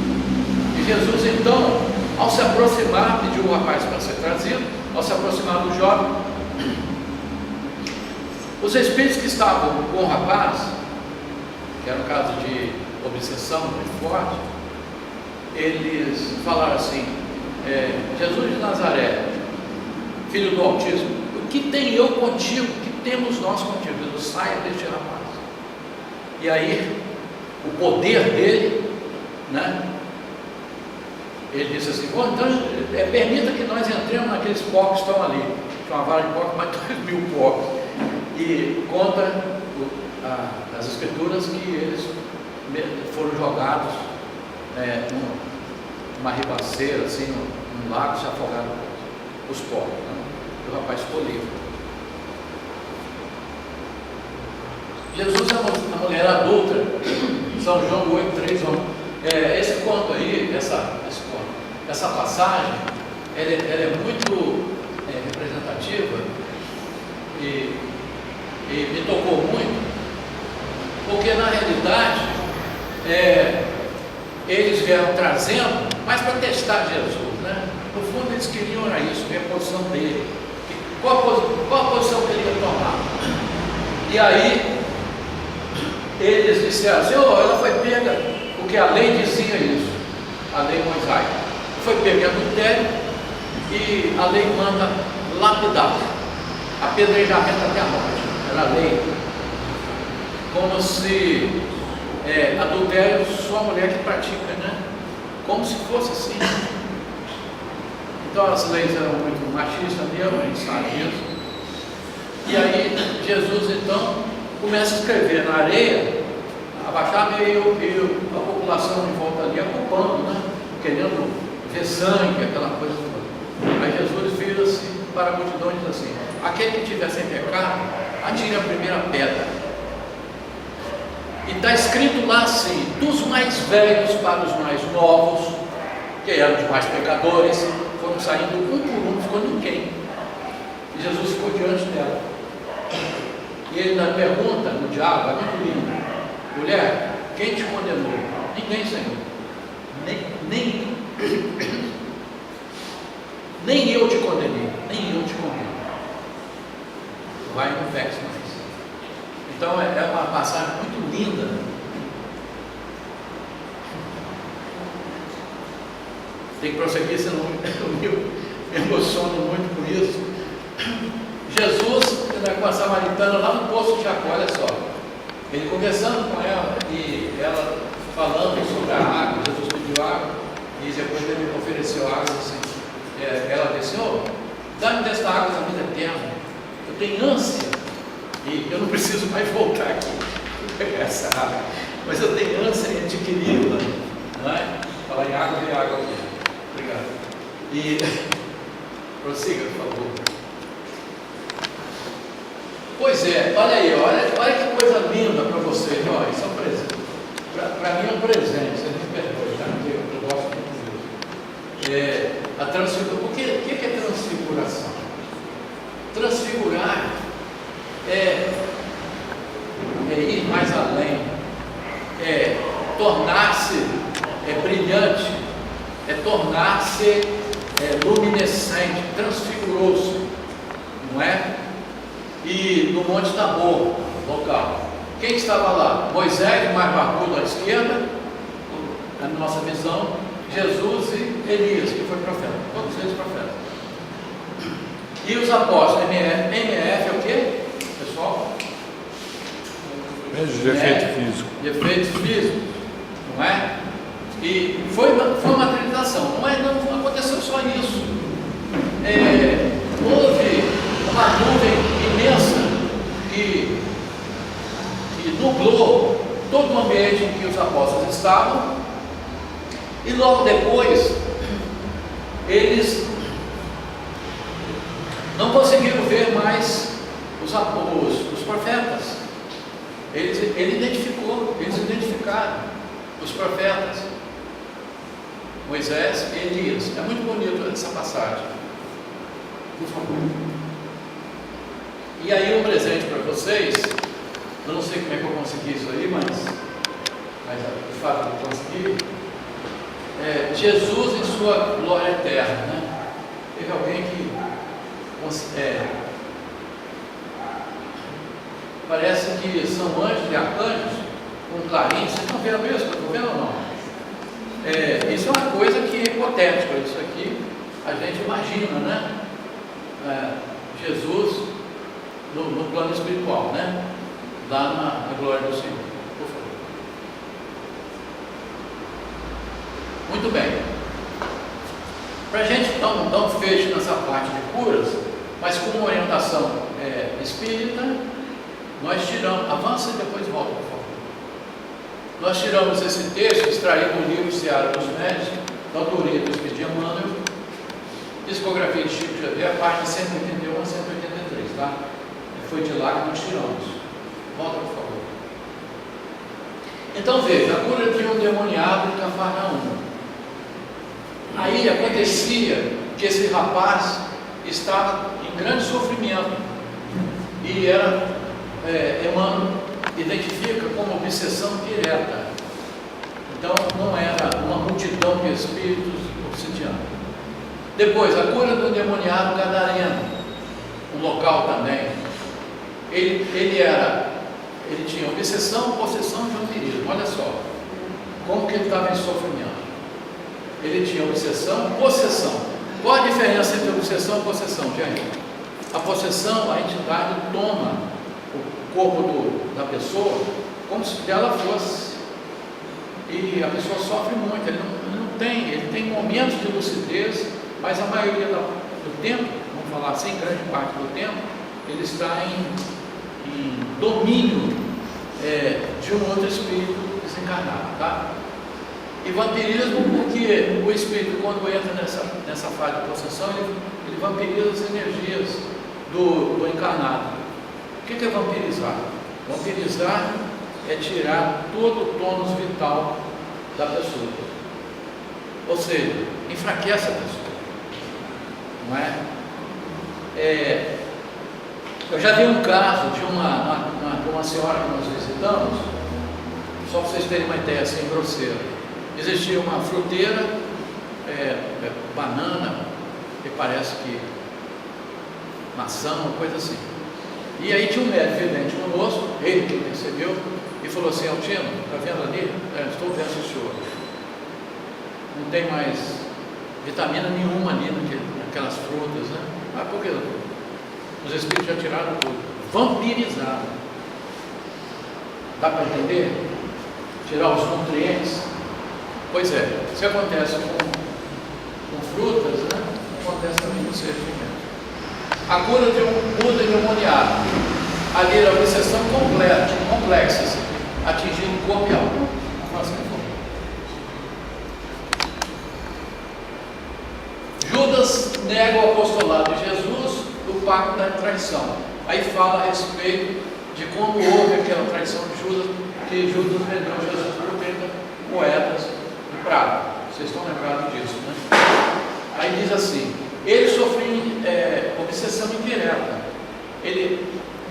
E Jesus então, ao se aproximar, pediu o rapaz para ser trazido. Ao se aproximar do jovem, os espíritos que estavam com o rapaz, que era um caso de obsessão muito forte, eles falaram assim: Jesus de Nazaré, filho do Altíssimo, o que tem eu contigo? O que temos nós contigo? Jesus, saia deste rapaz. E aí, o poder dele, né? Ele disse assim: bom, então permita que nós entremos naqueles porcos que estão ali. Tinha uma vara de porcos, mais 2.000 porcos. E conta as escrituras que eles foram jogados numa ribanceira, assim, num lago, se afogaram os porcos. Né? E o rapaz ficou livre. Jesus é uma mulher adulta. São João 8:3. Esse conto aí, essa passagem, ela é muito representativa e me tocou muito, porque na realidade eles vieram trazendo, mas para testar Jesus, né? No fundo eles queriam era isso, ver a posição dele, qual a posição que ele ia tomar. E aí eles disseram: Senhor, ela foi pega, porque a lei dizia isso, a lei mosaica. Foi pego em adultério e a lei manda lapidar, apedrejamento até a morte, era a lei. como se adultério só a mulher que pratica, né? Como se fosse assim. Então as leis eram muito machistas mesmo, a gente sabe disso. E aí Jesus então começa a escrever na areia, abaixar meio e a população em volta ali ocupando, né? Querendo ver sangue, aquela coisa toda. Aí Jesus vira-se para a multidão e diz assim: aquele que tiver sem pecado, atire a primeira pedra. E está escrito lá assim: dos mais velhos para os mais novos, que eram os mais pecadores, foram saindo um por um, não ficou ninguém. E Jesus ficou diante dela. E ele ainda pergunta no diálogo, é muito lindo: mulher, quem te condenou? Ninguém, Senhor. Nem eu te condenei, nem eu te condeno. Vai no verso mais. Então é uma passagem muito linda. Tem que prosseguir, senão eu me emociono muito com isso. Jesus, com a samaritana lá no poço de Jacó, olha só. Ele conversando com ela e ela falando sobre a água. Jesus pediu água e depois ele ofereceu água assim. Ela disse: Senhor, dá-me desta água da vida eterna. Eu tenho ânsia e eu não preciso mais voltar aqui para pegar essa água, mas eu tenho ânsia em adquiri-la, não é? Falar em água, vem água aqui. Obrigado. E prossiga, por favor. Pois é, olha aí, olha que coisa linda para vocês. Olha, isso é um presente. Para mim é um presente, vocês me perdoem, tá? Eu gosto muito disso. A transfiguração. O que é transfiguração? Transfigurar é ir mais além, é tornar-se brilhante, é tornar-se luminescente, transfigurou-se, não é? E no Monte Tabor, local, quem estava lá? Moisés, mais barbudo à esquerda, na nossa visão, Jesus e Elias, que foi profeta, todos eles profetas. E os apóstolos, MF é o quê, pessoal? De efeito físico. De efeitos físicos, não é? E foi uma trinitação, não aconteceu só isso. Houve uma nuvem imensa que nublou todo o ambiente em que os apóstolos estavam, e logo depois eles não conseguiram ver mais os profetas. Eles identificaram os profetas, Moisés e Elias. É muito bonito essa passagem, por favor. E aí um presente para vocês. Eu não sei como é que eu consegui isso aí, mas de fato eu consegui. Jesus em sua glória eterna, né? Teve alguém que parece que são anjos e arcanjos com clarins. Vocês estão vendo isso? Estão vendo ou não? Isso é uma coisa que é hipotética. Isso aqui a gente imagina, né? Jesus no plano espiritual, né? Lá na glória do Senhor. Por favor. Muito bem. Para a gente dar um fecho nessa parte de curas, mas com uma orientação espírita, nós tiramos, avança e depois volta, por favor. Nós tiramos esse texto, extraído do livro Seara dos Médicos, da autoria do Espírito de Emmanuel, discografia de Chico Xavier, página 181 a 183, tá? Foi de lá que nós tiramos. Volta, por favor. Então veja, a cura de um endemoniado em Cafarnaum. Aí acontecia que esse rapaz estava em grande sofrimento e Emmanuel identifica como obsessão direta. Então não era uma multidão de espíritos obsidianos. Depois, a cura do endemoniado gadareno, um local também. Ele tinha obsessão, possessão e vampirismo. Olha só como que ele estava em sofrimento. Ele tinha obsessão, possessão. Qual a diferença entre obsessão e possessão, gente? A possessão, a entidade toma corpo da pessoa como se ela fosse. E a pessoa sofre muito, ele tem momentos de lucidez, mas a maioria do tempo, vamos falar assim, grande parte do tempo, ele está em domínio de um outro espírito desencarnado, tá? E vampirismo porque o espírito, quando entra nessa fase de possessão, ele vampiriza as energias do encarnado. O que é vampirizar? Vampirizar é tirar todo o tônus vital da pessoa, ou seja, enfraquece a pessoa, não é? Eu já vi um caso de uma senhora que nós visitamos, só para vocês terem uma ideia assim grosseira. Existia uma fruteira, banana, que parece que maçã, uma coisa assim. E aí tinha um médico vidente conosco, ele que percebeu, e falou assim: Altino, está vendo ali? Estou vendo, senhor. Não tem mais vitamina nenhuma ali naquelas frutas, né? Ah, por que, doutor? Os espíritos já tiraram tudo. Vampirizaram. Dá para entender? Tirar os nutrientes. Pois é, isso acontece com frutas, né? Acontece também com seres humanos. A cura de um mudo endemoniado. Ali era uma obsessão complexa, assim, atingindo o corpo e a alma. Judas nega o apostolado de Jesus do pacto da traição. Aí fala a respeito de como houve aquela traição de Judas, que Judas vendeu Jesus por 30 moedas de prata. Vocês estão lembrados disso, né? Aí diz assim: ele sofreu obsessão indireta.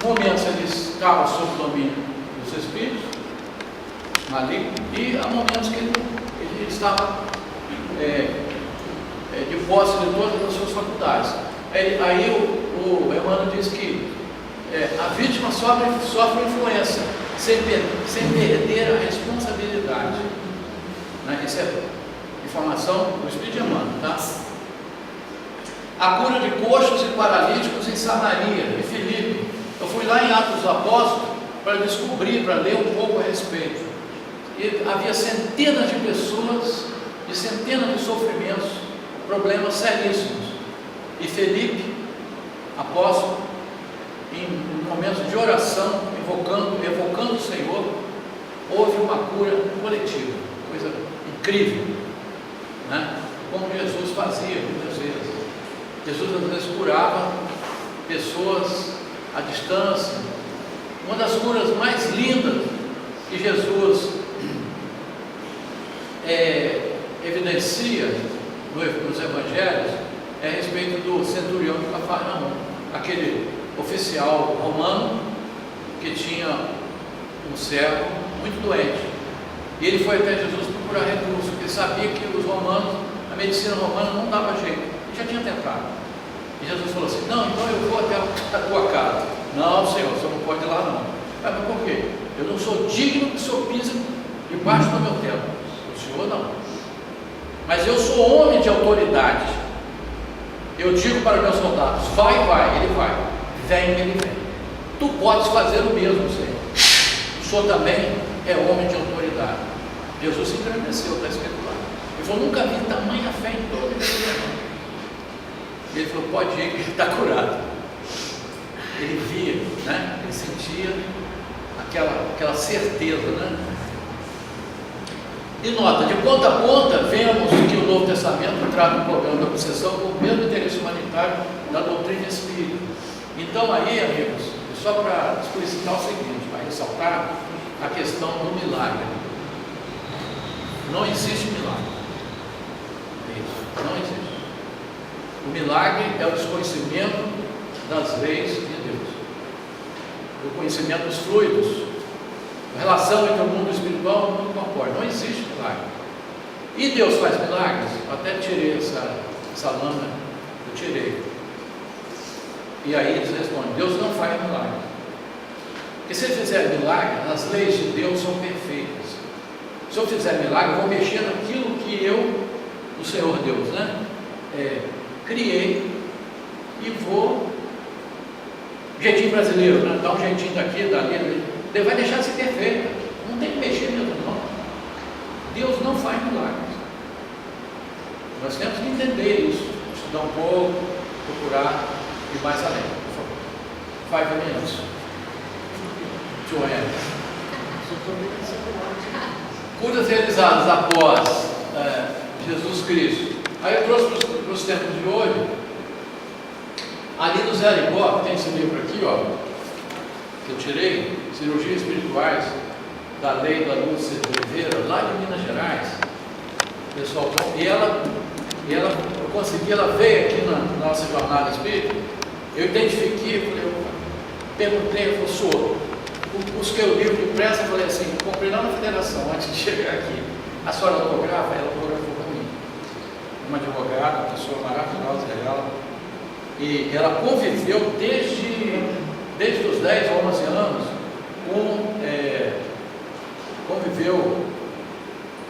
Momentos ele estava sob o domínio dos espíritos malignos, e há momentos que ele estava de posse de todas as suas faculdades. Aí o Emmanuel diz que a vítima sofre influência sem perder a responsabilidade, né? Isso é informação do Espírito de Emmanuel, tá? A cura de coxos e paralíticos em Samaria, em Filipe. Eu fui lá em Atos dos Apóstolos para descobrir, para ler um pouco a respeito. E havia centenas de pessoas, de centenas de sofrimentos, problemas seríssimos. E Felipe, apóstolo, em momentos de oração, evocando o Senhor, houve uma cura coletiva, coisa incrível, né? Como Jesus fazia muitas vezes. Jesus às vezes curava pessoas à distância. Uma das curas mais lindas que Jesus evidencia nos evangelhos é a respeito do centurião de Cafarnaum, aquele oficial romano que tinha um servo muito doente, e ele foi até Jesus procurar recurso, porque sabia que os romanos, a medicina romana não dava jeito, ele já tinha tentado. E Jesus falou assim: não, então eu vou até a tua casa. Não, Senhor, você não pode ir lá não. Mas por quê? Eu não sou digno que o Senhor pise debaixo do meu templo. O Senhor não. Mas eu sou homem de autoridade. Eu digo para meus soldados: vai, ele vai. Vem, ele vem. Tu podes fazer o mesmo, Senhor. O Senhor também é homem de autoridade. Jesus se engrandeceu, está escrito lá. Ele falou: nunca vi tamanha fé em todo o mundo. Ele falou: pode ir, que ele está curado. Ele via, né? Ele sentia aquela certeza, né? E nota, de ponta a ponta, vemos que o Novo Testamento trata o problema da obsessão com o mesmo interesse humanitário da doutrina espírita. Então aí, amigos, só para explicitar o seguinte, para ressaltar a questão do milagre. Não existe milagre. Isso, não existe. O milagre é o desconhecimento das leis de Deus, o conhecimento dos fluidos, a relação entre o mundo espiritual e o mundo corpóreo. Não existe milagre. E Deus faz milagres? Eu até tirei essa lâmina, eu tirei. E aí eles respondem: Deus não faz milagre. Porque se ele fizer milagre, as leis de Deus são perfeitas. Se eu fizer milagre, eu vou mexer naquilo que o Senhor Deus, né? Criei, e vou jeitinho brasileiro, né? Dá um jeitinho daqui, dali, ele vai deixar de ser perfeita, não tem que mexer mesmo não. Deus não faz milagres. Nós temos que entender isso, estudar um pouco, procurar ir mais além. Por favor. 5 minutos. Joana. Curas realizadas após Jesus Cristo. Aí eu trouxe para os tempos de hoje, ali do Zé Ligó, tem esse livro aqui, ó, que eu tirei, Cirurgias Espirituais, da Lei da Lúcia Oliveira, lá de Minas Gerais. Pessoal, e ela eu consegui, ela veio aqui na nossa jornada espírita, eu identifiquei, eu perguntei, eu falei, senhor, busquei o livro de impresso, eu falei assim, comprei lá na federação, antes de chegar aqui, a senhora autografa? Ela autografou para mim, uma advogada, uma pessoa maravilhosa, ela, e ela conviveu desde os 10 a 11 anos, conviveu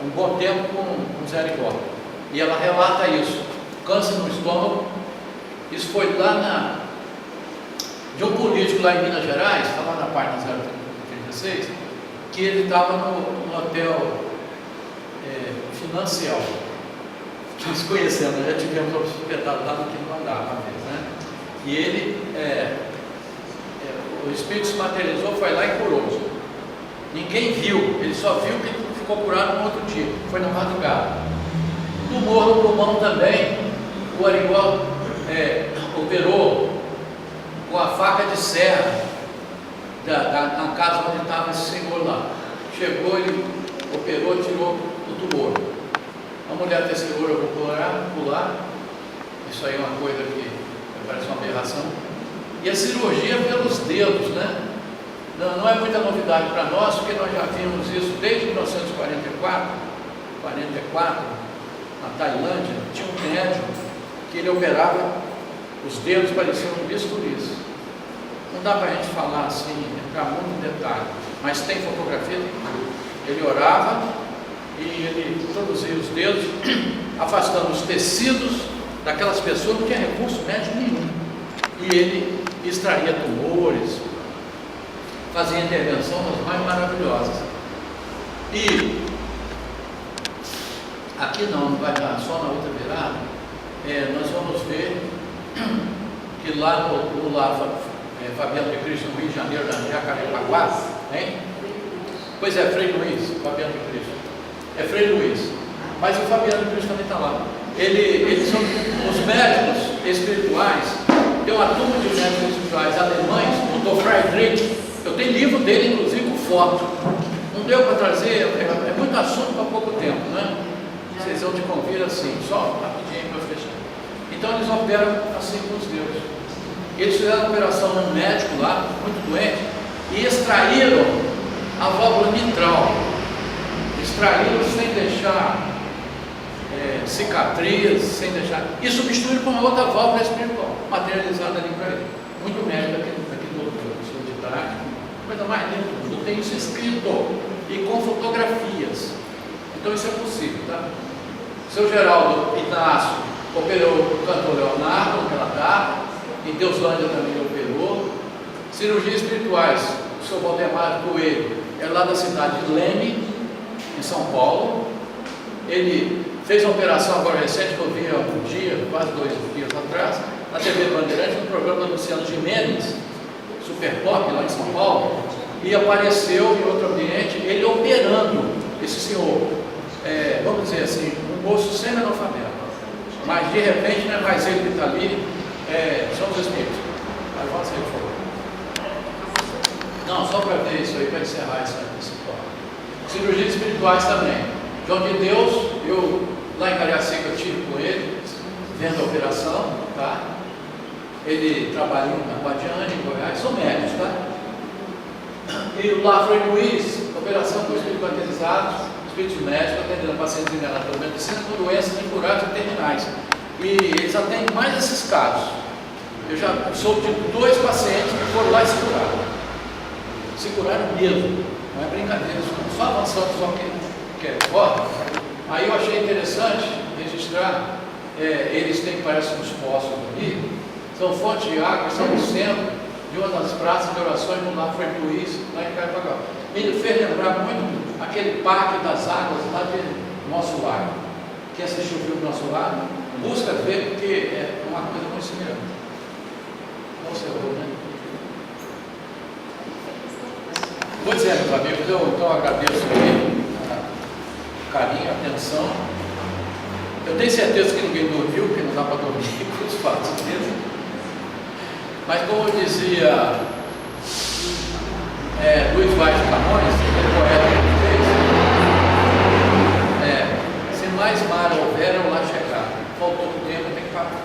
um bom tempo com Zé Ligó. E ela relata isso, câncer no estômago. Isso foi lá de um político lá em Minas Gerais, está lá na página 036, que ele estava no hotel Financial. Nós conhecemos, já tivemos hospedado lá no quinto andar uma vez, né? E ele, o espírito se materializou, foi lá e curou. Ninguém viu, ele só viu que ele ficou curado no outro dia, foi na madrugada. Tumor no pulmão também, o Arigó operou com a faca de serra na casa onde estava esse senhor lá. Chegou, ele operou, tirou o tumor. A mulher testemunha, eu vou pular, isso aí é uma coisa que parece uma aberração. E a cirurgia pelos dedos, né? Não é muita novidade para nós, porque nós já vimos isso desde 1944, na Tailândia. Tinha um médico que ele operava, os dedos pareciam bisturis. Não dá para a gente falar assim, entrar muito em detalhe, mas tem fotografia. Ele orava e ele introduzia os dedos, afastando os tecidos daquelas pessoas, não tinha recurso médico nenhum. E ele extraía tumores, fazia intervenção das mais maravilhosas. E aqui não vai dar, só na outra virada, nós vamos ver que lá no Fabiano de Cristo, no Rio de Janeiro, na Jacarepaguá, hein? Pois é, Frei Luiz, Fabiano de Cristo. É Frei Luiz. Mas o Fabiano de Cristo também está lá. Eles são os médicos espirituais. Tem uma turma de médicos espirituais alemães, o Dr. Friedrich. Eu tenho livro dele, inclusive, com foto. Não deu para trazer, é muito assunto para pouco tempo, né? Vocês vão te convir assim, só rapidinho para fechar. Então eles operam assim com os dedos. Eles fizeram uma operação num médico lá, muito doente, e extraíram a válvula mitral. Extraíram sem deixar cicatriz, sem deixar. E substituíram por uma outra válvula espiritual, materializada ali para ele. Muito médico aqui do professor de didático, coisa mais linda do mundo. Tem isso escrito e com fotografias. Então isso é possível, tá? Seu Geraldo Inácio operou o cantor Leonardo naquela data, em Deuslândia também operou. Cirurgias espirituais, o seu Valdemar Coelho é lá da cidade de Leme, em São Paulo. Ele fez uma operação agora recente, que eu vi há um dia, quase 2 dias atrás, na TV Bandeirantes, no programa do Luciano Gimenez, Super Pop, lá em São Paulo, e apareceu em outro ambiente, ele operando esse senhor, vamos dizer assim, um moço semi-analfabeto, mas de repente não é mais ele que está ali, são os espíritos. Mas vamos ver, por favor. Não, só para ver isso aí, para encerrar esse tópico. Cirurgias espirituais também. João de Deus, eu lá em Cariacica estive com ele, vendo a operação, tá? Ele trabalhou na Guadiana, em Goiás, são médicos, tá? E lá Frei Luiz, operação com espíritos baterizados, espíritos médicos, atendendo pacientes enganados pela medicina com doenças incuráveis e terminais. E eles atendem mais esses casos. Eu já soube de 2 pacientes que foram lá e se curaram. Se curaram mesmo, não é brincadeira, só avançando, só que é forte. Aí eu achei interessante registrar, eles têm, parece, uns poços ali, são fontes de água, são no centro, de uma das praças de orações no lar foi isso, lá em Carapagal. Me fez lembrar muito aquele parque das águas lá de Nosso Lago. Quem assistiu o filme Nosso Lago, busca ver, porque é uma coisa muito semelhante. Não sei, né? Pois é, meus amigos, eu então agradeço aí o carinho, a atenção. Eu tenho certeza que ninguém dormiu, porque não dá para dormir com os fatos mesmo. Mas como eu dizia Luiz Vaz de Camões, aquele poeta que fez, se mais mar houver, eu lá chegar. Faltou tempo, tem que parar.